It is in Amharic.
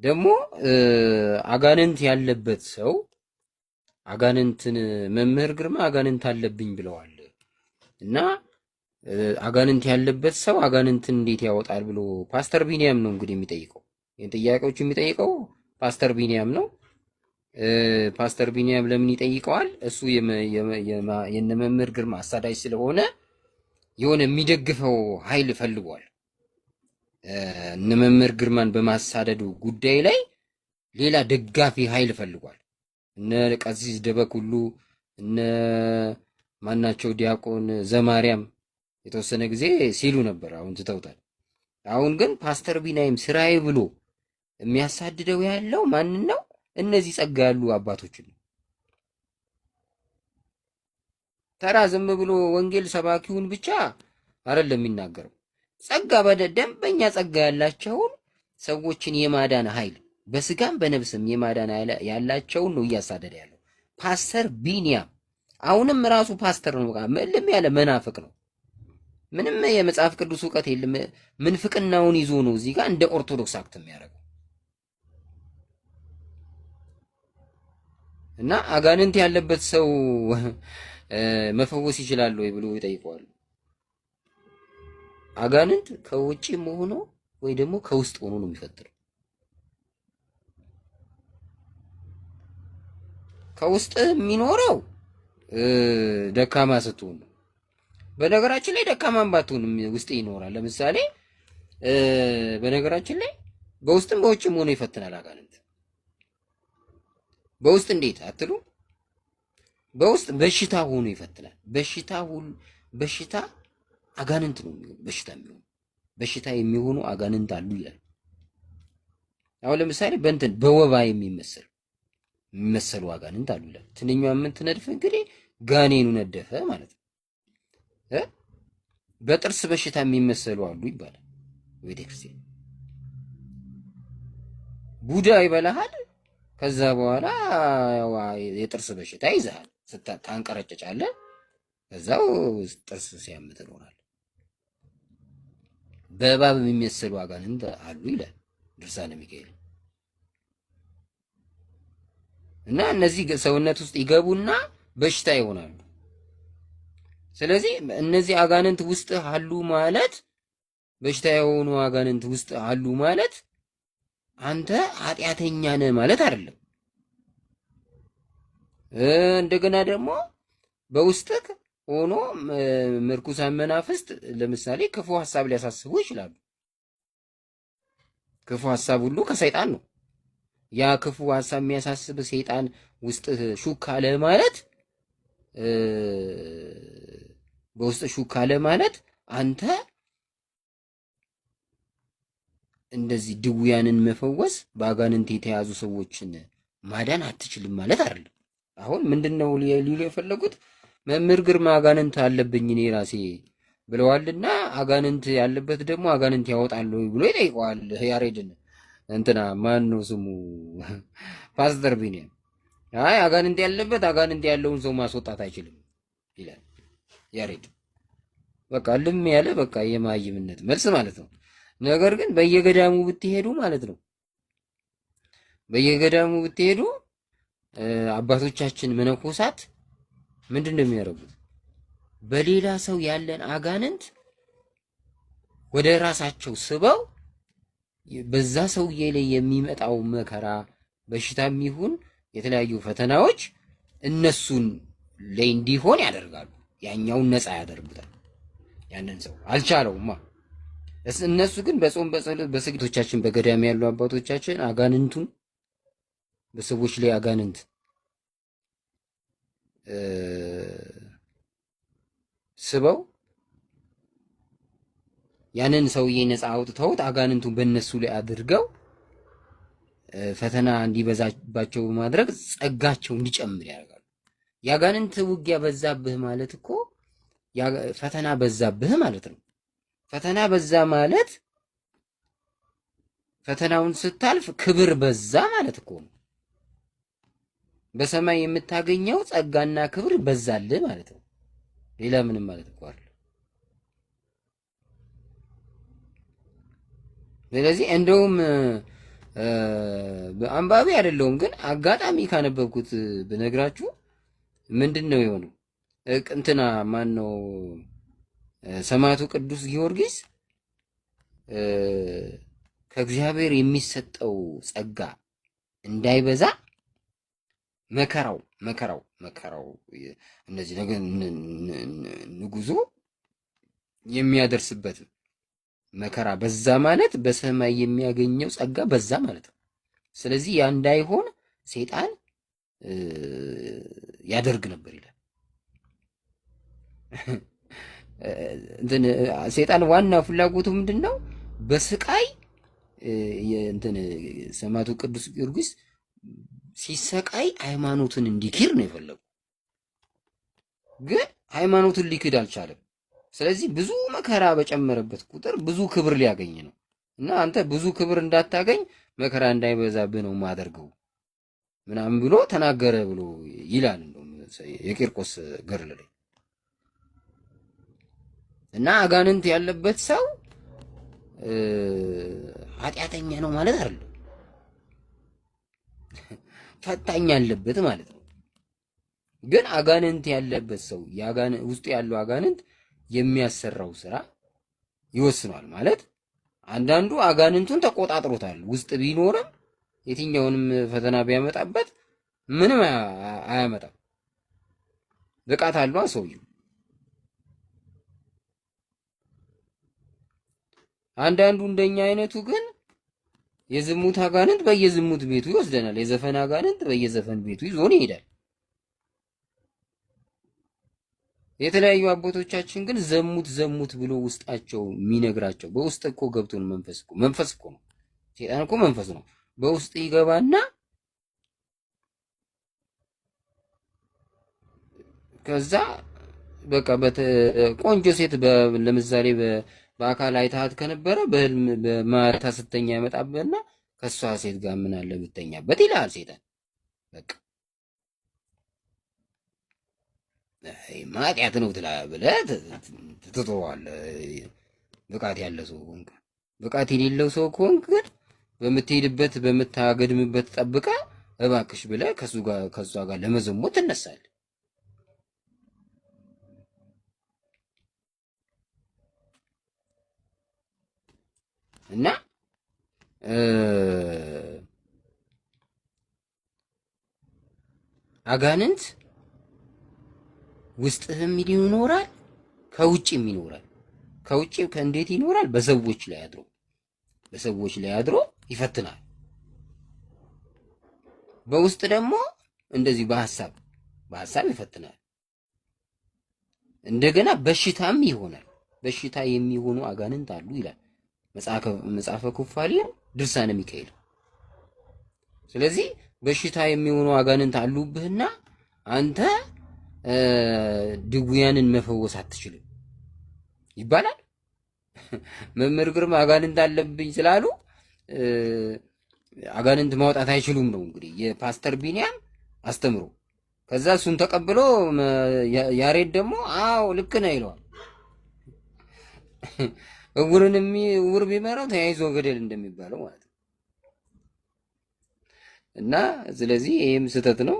ደግሞ አጋንንት ያለበት ሰው አጋንንትን መምህር ግርማ አጋንንት አለብኝ ብለዋል እና አጋንንት ያለበት ሰው አጋንንትን እንዴት ያወጣል ብሎ ፓስተር ቢኒያም ነው እንግዲህ የሚጠይቀው። ይህን ጥያቄዎች የሚጠይቀው ፓስተር ቢኒያም ነው። ፓስተር ቢኒያም ለምን ይጠይቀዋል? እሱ የነ መምህር ግርማ አሳዳጅ ስለሆነ የሆነ የሚደግፈው ኃይል ፈልጓል። እነ መምህር ግርማን በማሳደዱ ጉዳይ ላይ ሌላ ደጋፊ ኃይል ፈልጓል። እነ ቀሲስ ደበኩሉ እነ ማናቸው ዲያቆን ዘማርያም የተወሰነ ጊዜ ሲሉ ነበር። አሁን ትተውታል። አሁን ግን ፓስተር ቢናይም ስራዬ ብሎ የሚያሳድደው ያለው ማንን ነው? እነዚህ ጸጋ ያሉ አባቶችን ነው። ተራ ዝም ብሎ ወንጌል ሰባኪውን ብቻ አይደለም የሚናገረው። ጸጋ በደንበኛ ጸጋ ያላቸውን ሰዎችን የማዳን ኃይል በስጋም በነፍስም የማዳን ያላቸውን ነው እያሳደደ ያለው ፓስተር ቢኒያም። አሁንም ራሱ ፓስተር ነው፣ ምንም ያለ መናፍቅ ነው። ምንም የመጽሐፍ ቅዱስ ዕውቀት የለም። ምንፍቅናውን ይዞ ነው እዚህ ጋር እንደ ኦርቶዶክስ አክት የሚያደርገው እና አጋንንት ያለበት ሰው መፈወስ ይችላል ወይ ብሎ ይጠይቀዋል። አጋንንት ከውጪም ሆኖ ወይ ደግሞ ከውስጥ ሆኖ ነው የሚፈጥረው። ከውስጥ የሚኖረው ደካማ ስትሆን ነው። በነገራችን ላይ ደካማም ባትሆንም ውስጥ ይኖራል። ለምሳሌ በነገራችን ላይ በውስጥም በውጭም ሆኖ ይፈትናል አጋንንት። በውስጥ እንዴት አትሉ? በውስጥ በሽታ ሆኖ ይፈትናል። በሽታ አጋንንት ነው በሽታ የሚሆኑ በሽታ የሚሆኑ አጋንንት አሉ ይላል። አሁን ለምሳሌ በእንትን በወባ የሚመሰሉ አጋንንት አሉ ይላል። ትንኛ የምትነድፍ እንግዲህ ጋኔኑ ነደፈ ማለት ነው። በጥርስ በሽታ የሚመሰሉ አሉ ይባላል ቤተክርስቲያን። ቡዳ ይበላሃል፣ ከዛ በኋላ የጥርስ በሽታ ይዘሃል፣ ታንቀረጨጫለህ፣ ከዛው ጥርስ ሲያምህ ትኖራለህ። በእባብ የሚመሰሉ አጋንንት አሉ ይላል ድርሳነ ሚካኤል። እና እነዚህ ሰውነት ውስጥ ይገቡና በሽታ ይሆናሉ። ስለዚህ እነዚህ አጋንንት ውስጥ አሉ ማለት በሽታ የሆኑ አጋንንት ውስጥ አሉ ማለት አንተ ኃጢአተኛ ነህ ማለት አይደለም። እንደገና ደግሞ በውስጥህ ሆኖ ምርኩሳን መናፍስት ለምሳሌ ክፉ ሐሳብ ሊያሳስቡ ይችላሉ። ክፉ ሐሳብ ሁሉ ከሰይጣን ነው። ያ ክፉ ሐሳብ የሚያሳስብ ሰይጣን ውስጥ ሹክ አለ ማለት በውስጥ ሹክ አለ ማለት አንተ እንደዚህ ድውያንን መፈወስ በአጋንንት የተያዙ ሰዎችን ማዳን አትችልም ማለት አይደለም። አሁን ምንድነው ሊሉ የፈለጉት? መምህር ግርማ አጋንንት አለብኝ እኔ ራሴ ብለዋልና አጋንንት ያለበት ደግሞ አጋንንት ያወጣል ብሎ ይጠይቀዋል ያሬድን። እንትና ማን ነው ስሙ? ፓስተር ቢኒያም። አይ አጋንንት ያለበት አጋንንት ያለውን ሰው ማስወጣት አይችልም ይላል ያሬድ። በቃ ልም ያለ በቃ የማይምነት መልስ ማለት ነው። ነገር ግን በየገዳሙ ብትሄዱ ማለት ነው በየገዳሙ ብትሄዱ አባቶቻችን መነኮሳት ምንድን ነው የሚያደርጉት? በሌላ ሰው ያለን አጋንንት ወደ ራሳቸው ስበው በዛ ሰውዬ ላይ የሚመጣው መከራ በሽታም ይሁን የተለያዩ ፈተናዎች እነሱን ላይ እንዲሆን ያደርጋሉ። ያኛውን ነፃ ያደርጉታል። ያንን ሰው አልቻለውማ። እነሱ ግን በጾም በጸሎት በስግቶቻችን በገዳም ያሉ አባቶቻችን አጋንንቱን በሰዎች ላይ አጋንንት ስበው ያንን ሰውዬ ነፃ አውጥተውት አጋንንቱን በእነሱ ላይ አድርገው ፈተና እንዲበዛባቸው በማድረግ ጸጋቸው እንዲጨምር ያደርጋሉ። የአጋንንት ውጊያ በዛብህ ማለት እኮ ፈተና በዛብህ ማለት ነው። ፈተና በዛ ማለት ፈተናውን ስታልፍ ክብር በዛ ማለት እኮ ነው። በሰማይ የምታገኘው ጸጋና ክብር በዛልህ ማለት ነው። ሌላ ምንም ማለት እኮ አይደለም። ስለዚህ እንደውም አንባቢ አይደለሁም፣ ግን አጋጣሚ ካነበብኩት ብነግራችሁ ምንድን ነው የሆነው? እንትና ማን ነው ሰማዕቱ ቅዱስ ጊዮርጊስ ከእግዚአብሔር የሚሰጠው ጸጋ እንዳይበዛ መከራው እነዚህ ነገር ንጉዙ የሚያደርስበት መከራ በዛ ማለት በሰማይ የሚያገኘው ጸጋ በዛ ማለት ነው። ስለዚህ ያ እንዳይሆን ሰይጣን ያደርግ ነበር ይላል። ሰይጣን ዋና ፍላጎቱ ምንድን ነው? በስቃይ ሰማዕቱ ቅዱስ ጊዮርጊስ ሲሰቃይ ሃይማኖትን እንዲክር ነው የፈለጉ። ግን ሃይማኖትን ሊክድ አልቻለም። ስለዚህ ብዙ መከራ በጨመረበት ቁጥር ብዙ ክብር ሊያገኝ ነው እና አንተ ብዙ ክብር እንዳታገኝ መከራ እንዳይበዛብህ ነው ማደርገው ምናምን ብሎ ተናገረ ብሎ ይላል እንደውም የቂርቆስ ገድል ላይ። እና አጋንንት ያለበት ሰው ኃጢአተኛ ነው ማለት አይደለም፣ ፈታኝ ያለበት ማለት ነው። ግን አጋንንት ያለበት ሰው ውስጡ ያለው አጋንንት የሚያሰራው ስራ ይወስኗል ማለት። አንዳንዱ አጋንንቱን ተቆጣጥሮታል፣ ውስጥ ቢኖርም የትኛውንም ፈተና ቢያመጣበት ምንም አያመጣም፣ ብቃት አለው ሰውየው። አንዳንዱ እንደኛ አይነቱ ግን የዝሙት አጋንንት በየዝሙት ቤቱ ይወስደናል፣ የዘፈን አጋንንት በየዘፈን ቤቱ ይዞን ይሄዳል። የተለያዩ አባቶቻችን ግን ዘሙት ብሎ ውስጣቸው የሚነግራቸው በውስጥ እኮ ገብቶን መንፈስ እኮ ነው። ሴጣን እኮ መንፈስ ነው። በውስጥ ይገባና ከዛ በቃ ቆንጆ ሴት ለምሳሌ በአካል አይታት ከነበረ በህልም በማታ ስተኛ ያመጣበትና ከሷ ሴት ጋር ምን አለ ብተኛበት ይላል ሴጣን። በቃ ማጥያት ነው ብለህ ትተዋለህ። ብቃት ያለ ሰው ሆንክ። ብቃት የሌለው ሰው ከሆንክ ግን በምትሄድበት በምታገድምበት ጠብቀህ እባክሽ ብለህ ከሷ ጋር ለመዘሞት ትነሳለህ። እና አጋንንት ውስጥህም ይኖራል፣ ከውጭም ይኖራል። ከውጭ ከእንዴት ይኖራል? በሰዎች ላይ አድሮ ይፈትናል። በውስጥ ደግሞ እንደዚህ በሐሳብ ይፈትናል። እንደገና በሽታም ይሆናል። በሽታ የሚሆኑ አጋንንት አሉ ይላል መጽሐፈ ኩፋሌ ድርሳነ ሚካኤል። ስለዚህ በሽታ የሚሆኑ አጋንንት አሉብህና አንተ ድውያንን መፈወስ አትችልም ይባላል። መምህር ግርማ አጋንንት አለብኝ ስላሉ አጋንንት ማውጣት አይችሉም ነው እንግዲህ የፓስተር ቢኒያም አስተምሮ። ከዛ እሱን ተቀብሎ ያሬድ ደግሞ አዎ ልክ ነህ ይለዋል። እውር ቢመራው ተያይዞ ገደል እንደሚባለው ማለት ነው። እና ስለዚህ ይህም ስህተት ነው።